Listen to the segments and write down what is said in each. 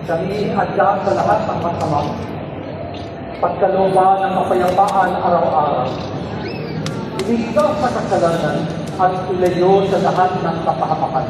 Kami hadya sa lahat ng masama, pagkalooban ng kapayapaan araw-araw, iligtas sa kasalanan at ilayo sa lahat ng kapahamakan.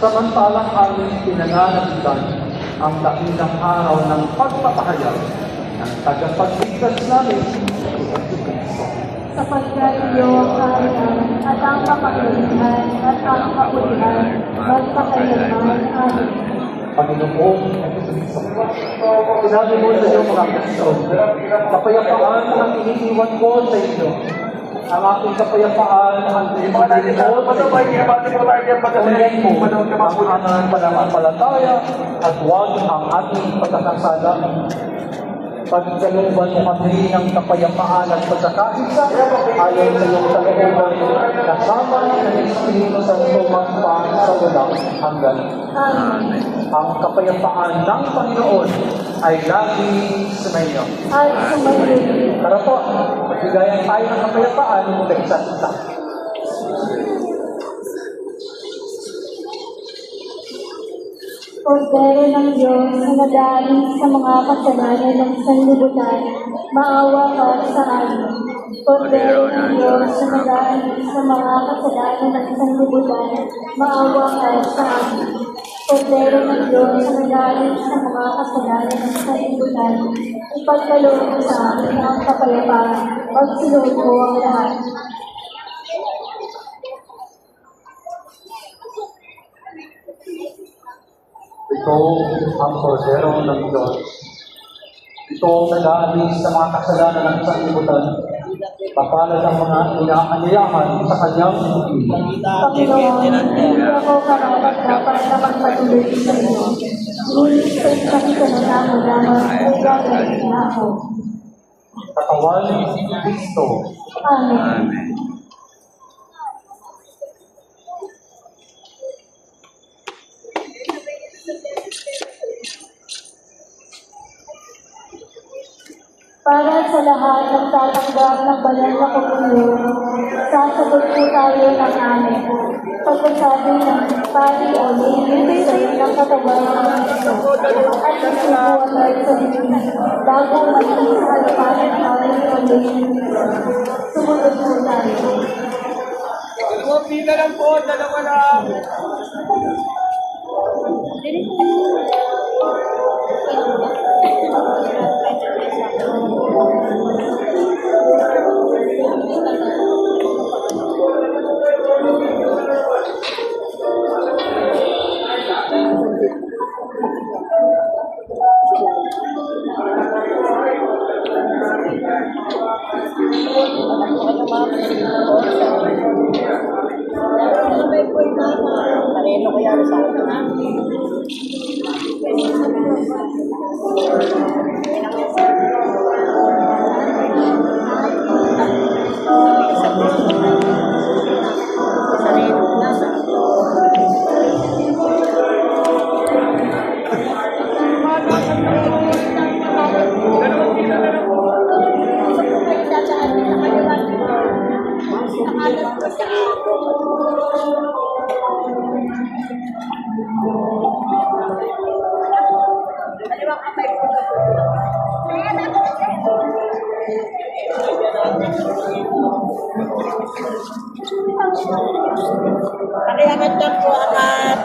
Samantalang aming pinananabigan ang dakilang araw ng pagpapahayag ng tagapagligtas namin sa Kristo. Sapagkat iyo ang kaharian at ang kapangyarihan at ang kapulihan magpakailanman. Amen. Panginoon, sinabi mo sa iyong mga Kristo, kapayapaan ang iniiwan ko sa inyo. Ang aking kapayapaan ang ibigay mo sa inyo. Unahin mo ang aming pananampalataya at huwag ang ating pagkakasala. Pagkalooban mo kami ng kapayapaan at pagkakaisa ayon sa iyong kalooban kasama ng Espiritu Santo magpa sa walang hanggan. Ang kapayapaan ng Panginoon ay lagi sumainyo. At sumainyo. Tara po, magbigayan tayo ng kapayapaan sa isa't isa. Kordero ng Diyos na nagaling sa mga kasalanan ng sanlibutan, maawa ka sa amin. Kordero ng Diyos na nagaling sa mga kasalanan ng sanlibutan, maawa ka sa amin. Kordero ng Diyos na nagaling sa mga kasalanan ng sanlibutan, ipagkaloob mo sa amin ang kapayapaan, pagsunod mo ang lahat. Ito ang kordero ng Diyos. Ito ang nag-aalis sa mga kasalanan ng sanlibutan. Mapalad ang mga inaanyayahan sa kanyang Panginoon, hindi ako karapat-dapat na magpatuloy sa iyo. Ngunit sa isang salita mo lamang ay gagawin na ako. katawan ni Kristo. Amen. Para sa lahat ng tatanggap ng banal na komunyon, sasagot po tayo ng amen. Pagkasabi ng pari o linis ng katawan ng Kristo at isubuan ay sa dinig bago maging sa harapan ng pari o linis. Sumunod po tayo. Dalawang pila lang po, dalawa lang. Kanino ko yan sa akin? Parihangan dyan po akat.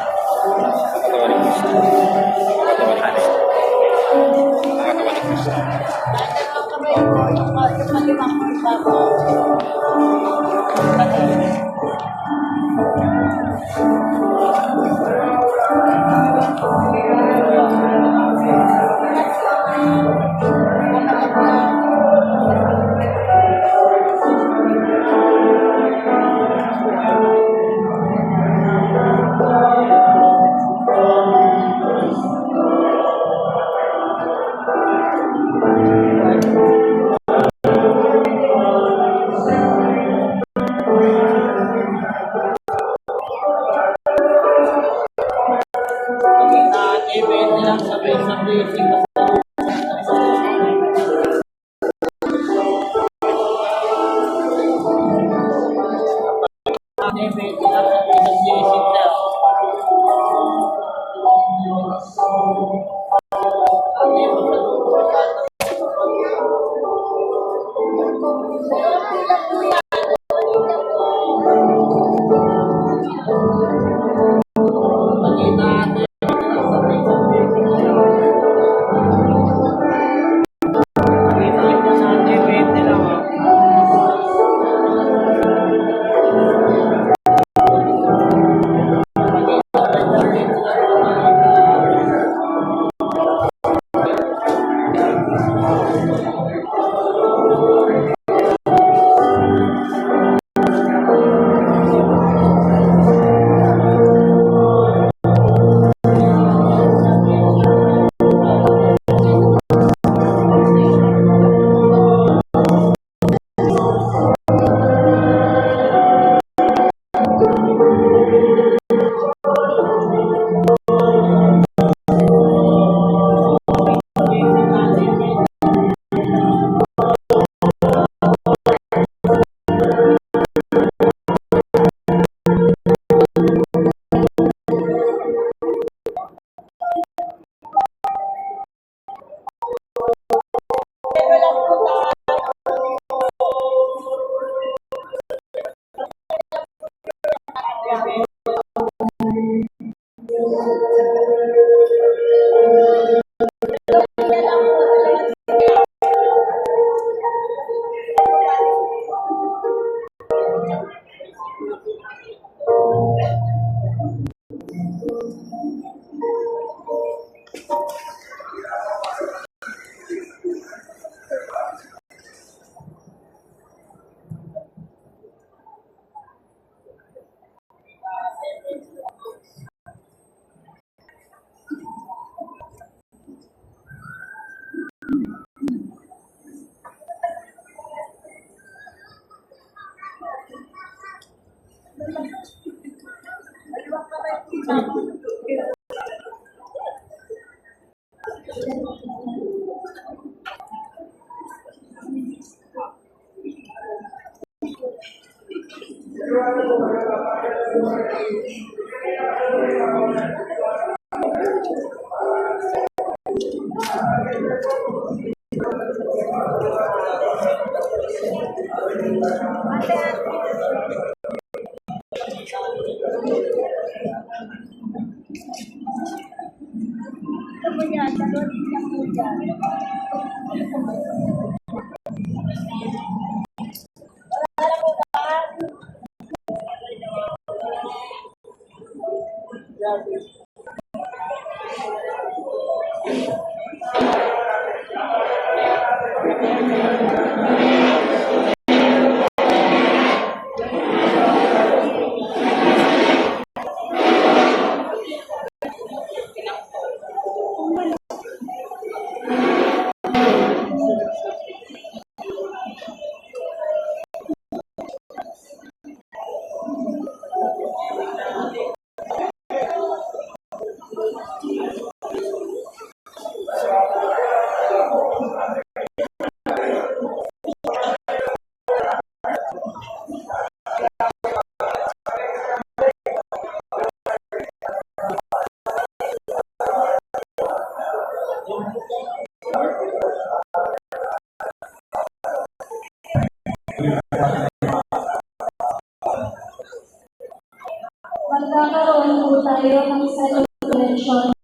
Magkakaroon po tayo ng celebration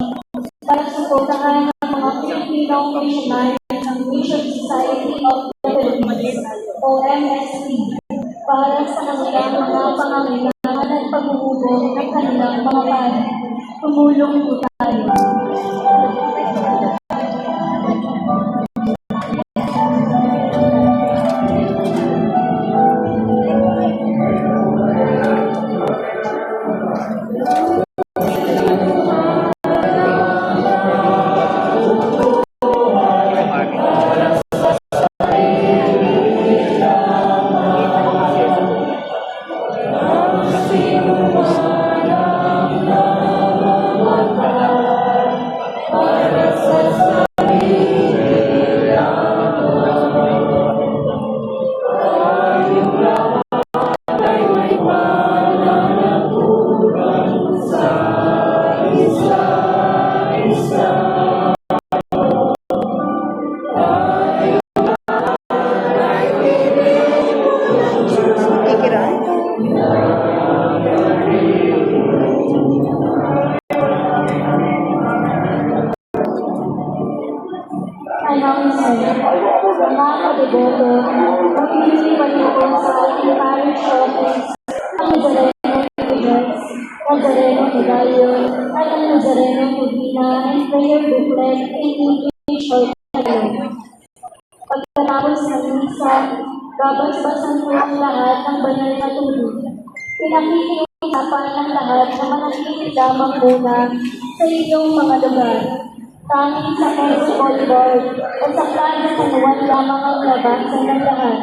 para suportahan ang mga Pilipinong missionary ng Mission Society of the Philippines o MSP para sa kanilang mga pangangailangan at paghuhubog ng kanilang mga pari. Tumulong po tayo. Pag-iisipan niyo po sa ating parish office ang Nazareno Images, Nazareno Medallion, at ang Nazareno Medina and prayer booklet in English or Tagalog. Pagkatapos ng misa, babasbasan po ang lahat ng banal na tubig. Pinakikiusapan ng lahat na manatili lamang muna sa inyong mga lugar. Tanging sa Protocol Board o sa Plano San Juan lamang ang labasan ng lahat.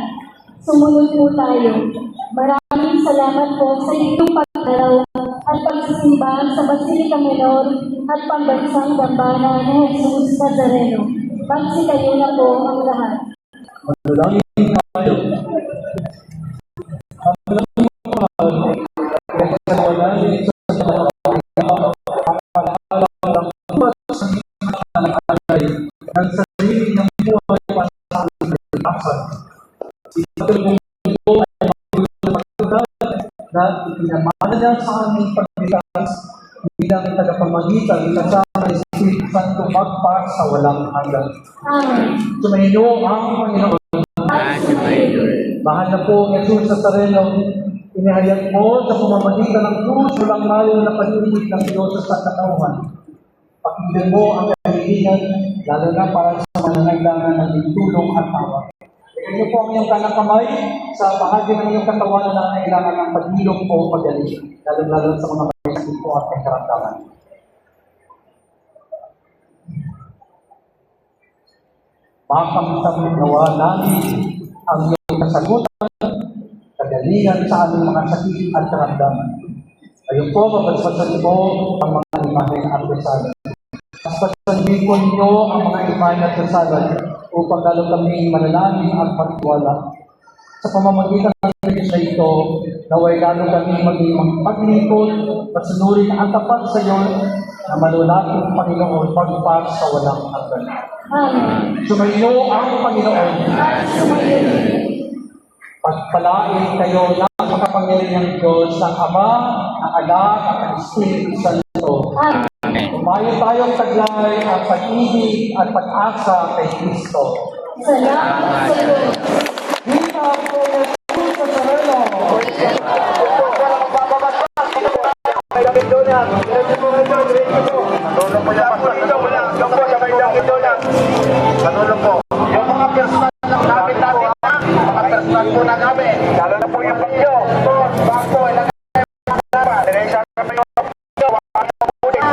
Sumunod po tayo. Maraming salamat po sa inyong pagdalaw at pagsisimba sa Basilica Menor at Pambansang Dambana ni Jesus Nazareno. Magsitayo na po ang lahat. Manalangin tayo. Ang manalangin sa ng sarili ng buhay para sa kalikasan. Ito yung ito ay magpapagod na ipinamana niya sa aming pagbigas bilang tagapamagitan kasama ng Espiritu Santo magpa sa walang hanggan. Amen. Sumainyo ang Panginoon. Mahal na po Jesus Nazareno, inihayag mo sa pamamagitan ng krus walang layo na pag-ibig ng Diyos sa katauhan. Pakinggan mo ang kahilingan, lalo na para sa manangailangan ng tulong at tawa. Tingnan niyo po ang iyong kanang kamay sa bahagi ng iyong katawan na nangailangan ng paghilom o pagaling, lalo sa mga may sakit po at karamdaman. Makamtang nawa namin ang iyong kasagutan, kagalingan sa aming mga sakit at karamdaman. Ayun po, mabasbasan po ang mga imahen at kasalan. Paspasanin po ninyo ang mga imahen at kasalan upang lalo kami manalangin at magtiwala. Sa pamamagitan ng na ito, naway lalo kami maging maglingkod, pasunurin ang tapat sa iyo na malulaking Panginoon pagpas sa walang hanggan. Amen. Sumayo ang Panginoon. Pagpalain kayo ng makapangyarihang Diyos ng Ama, ng Anak, at ng Espiritu Santo. Amen. Umayo tayong taglay ang pag-ibig at pag-asa kay Kristo. Salamat sa Diyos. Viva po Jesus Nazareno! Manulong po. Yung mga personal lang namin natin, mga personal po na kami, lalo na po yung pagyo. Bako, ilang kaya, diretsa kami yung pagyo, wala na po ulit.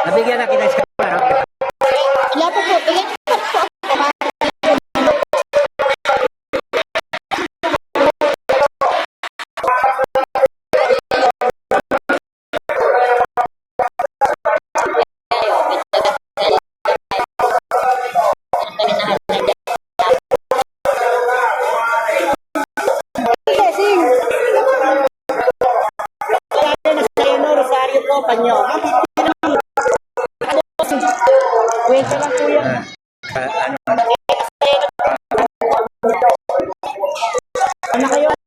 Nabigyan na kita sa kamera. Wala po po. Bigyan po po. harapan nyo. Wait lang po yan. Ano? Ano kayo?